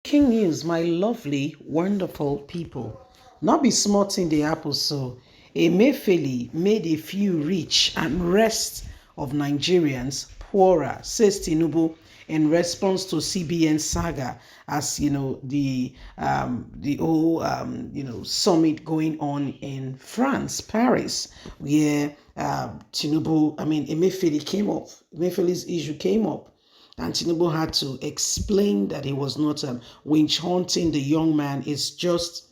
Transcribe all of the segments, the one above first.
King news, my lovely, wonderful people. Not be smart in the apple, so Emefiele made a few rich and rest of Nigerians poorer, says Tinubu in response to CBN saga, as the whole summit going on in France, Paris, where Emefiele came up. Emefiele's issue came up, and Tinubu had to explain that he was not winch hunting the young man. It's just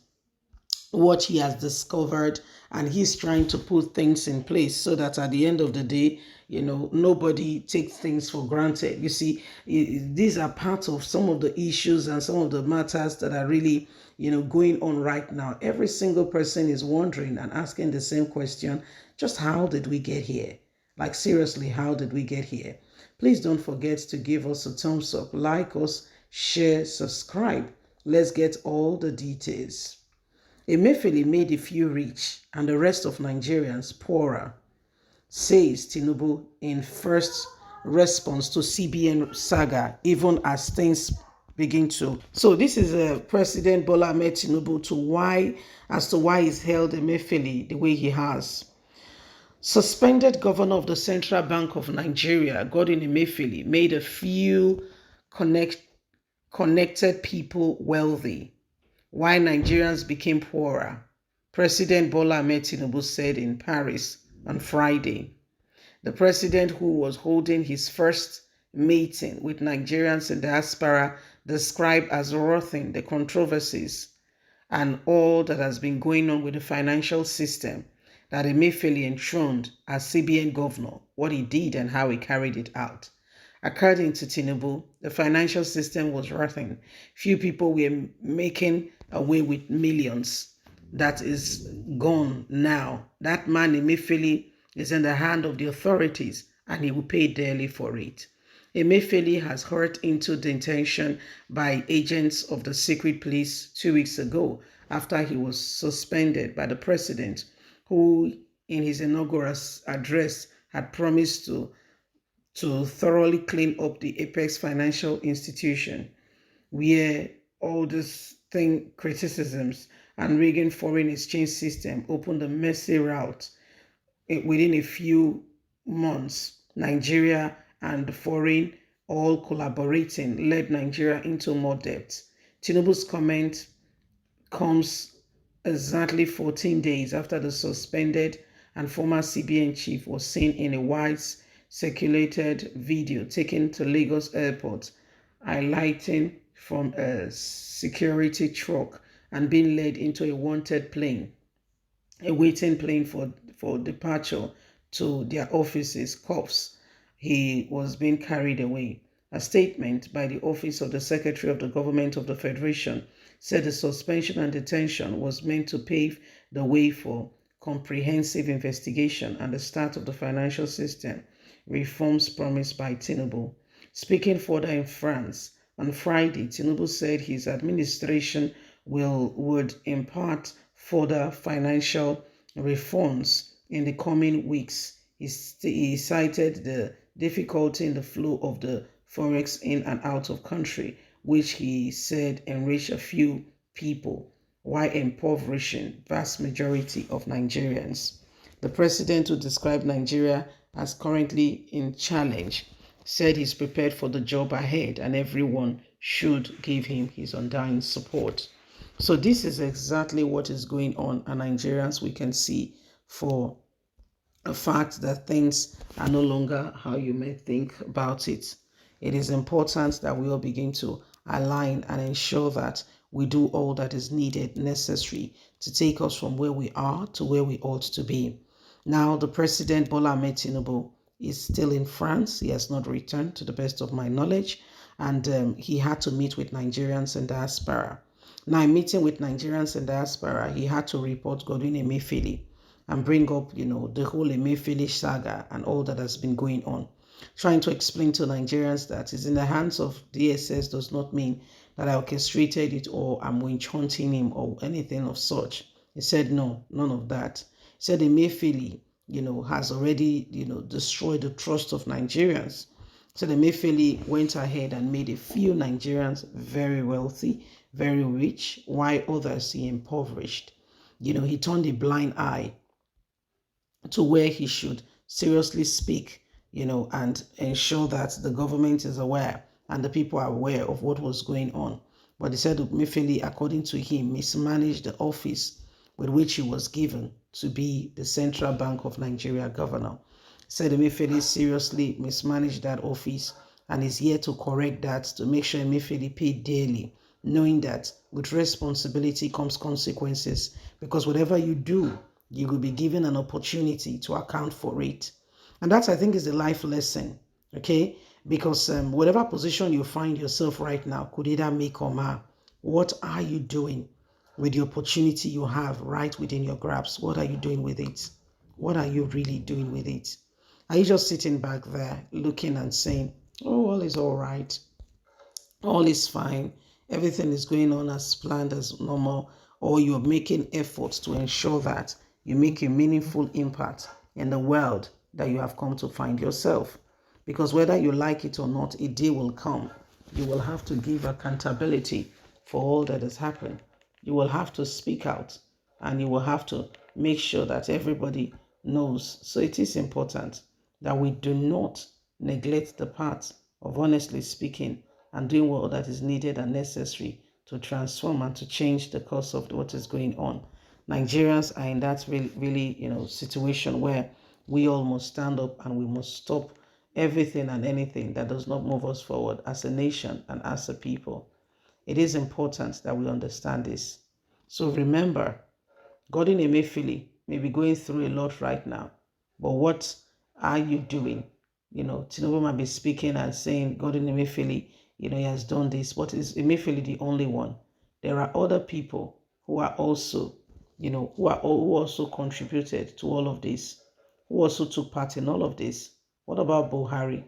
what he has discovered, and he's trying to put things in place so that at the end of the day, nobody takes things for granted. You see, these are part of some of the issues and some of the matters that are really, going on right now. Every single person is wondering and asking the same question: just how did we get here? Like, seriously, how did we get here? Please don't forget to give us a thumbs up, like us, share, subscribe. Let's get all the details. Emefiele made a few rich and the rest of Nigerians poorer, says Tinubu in first response to CBN saga, even as things begin to. So this is President Bola Ahmed Tinubu as to why he's held Emefiele the way he has. Suspended governor of the Central Bank of Nigeria, Godwin Emefiele, made a few connected people wealthy, why Nigerians became poorer, President Bola Ahmed Tinubu said in Paris on Friday. The president, who was holding his first meeting with Nigerians in diaspora, described as wrathing the controversies and all that has been going on with the financial system that Emefiele enthroned as CBN governor, what he did and how he carried it out. According to Tinubu, the financial system was rotten. Few people were making away with millions. That is gone now. That man, Emefiele, is in the hand of the authorities, and he will pay dearly for it. Emefiele has hurt into detention by agents of the secret police 2 weeks ago after he was suspended by the president, who in his inaugural address had promised to thoroughly clean up the apex financial institution, where all these criticisms and rigging foreign exchange system opened a messy route. Within a few months, Nigeria and the foreign all collaborating led Nigeria into more debt. Tinubu's comment comes exactly 14 days after the suspended and former CBN chief was seen in a wide circulated video taken to Lagos airport, alighting from a security truck and being led into a wanted plane, a waiting plane for departure to their offices. Cops, he was being carried away. A statement by the Office of the Secretary of the Government of the Federation said the suspension and detention was meant to pave the way for comprehensive investigation and the start of the financial system reforms promised by Tinubu. Speaking further in France, on Friday, Tinubu said his administration would impart further financial reforms in the coming weeks. He cited the difficulty in the flow of the forex in and out of country, which he said enriched a few people while impoverishing vast majority of Nigerians. The president, who described Nigeria as currently in challenge, said he's prepared for the job ahead and everyone should give him his undying support. So this is exactly what is going on, and Nigerians, we can see for a fact that things are no longer how you may think about it. It is important that we all begin to align and ensure that we do all that is needed, necessary to take us from where we are to where we ought to be. Now, the President Bola Ahmed Tinubu is still in France. He has not returned, to the best of my knowledge, and he had to meet with Nigerians in diaspora. Now, in meeting with Nigerians in diaspora, he had to report Godwin Emefiele and bring up, the whole Emefiele saga and all that has been going on. Trying to explain to Nigerians that it's in the hands of DSS does not mean that I orchestrated it or I'm winch hunting him or anything of such. He said, no, none of that. He said Emefiele, has already, destroyed the trust of Nigerians. So the Emefiele went ahead and made a few Nigerians very wealthy, very rich, while others he impoverished. He turned a blind eye to where he should seriously speak, and ensure that the government is aware and the people are aware of what was going on. But he said Emefiele, according to him, mismanaged the office with which he was given to be the Central Bank of Nigeria governor. He said Emefiele seriously mismanaged that office and is here to correct that, to make sure Emefiele paid daily, knowing that with responsibility comes consequences, because whatever you do, you will be given an opportunity to account for it. And that, I think, is a life lesson, okay? Because whatever position you find yourself right now could either make or mar. What are you doing with the opportunity you have right within your grasp? What are you doing with it? What are you really doing with it? Are you just sitting back there looking and saying, oh, all is all right, all is fine, everything is going on as planned, as normal, or you're making efforts to ensure that you make a meaningful impact in the world that you have come to find yourself? Because whether you like it or not, a day will come. You will have to give accountability for all that has happened. You will have to speak out, and you will have to make sure that everybody knows. So it is important that we do not neglect the part of honestly speaking and doing what that is needed and necessary to transform and to change the course of what is going on. Nigerians are in that really, situation where we all must stand up and we must stop everything and anything that does not move us forward as a nation and as a people. It is important that we understand this. So remember, Godin Emefiele may be going through a lot right now, but what are you doing? Tinubu might be speaking and saying, Godin Emefiele, he has done this, but is Emefiele the only one? There are other people who are also, who also contributed to all of this, who also took part in all of this. What about Buhari?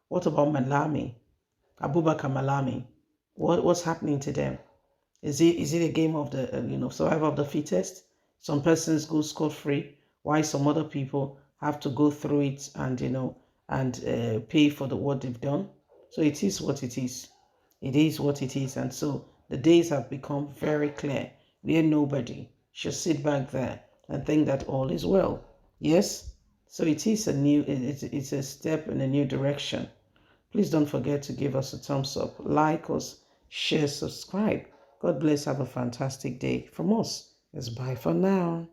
What about Malami? Abubakar Malami? What's happening to them? Is it a game of the survival of the fittest? Some persons go scot-free, while some other people have to go through it and pay for what they've done. So it is what it is. It is what it is, and so the days have become very clear where nobody should sit back there and think that all is well. Yes, so it is it's a step in a new direction. Please don't forget to give us a thumbs up, like us, share, subscribe. God bless. Have a fantastic day. From us, it's bye for now.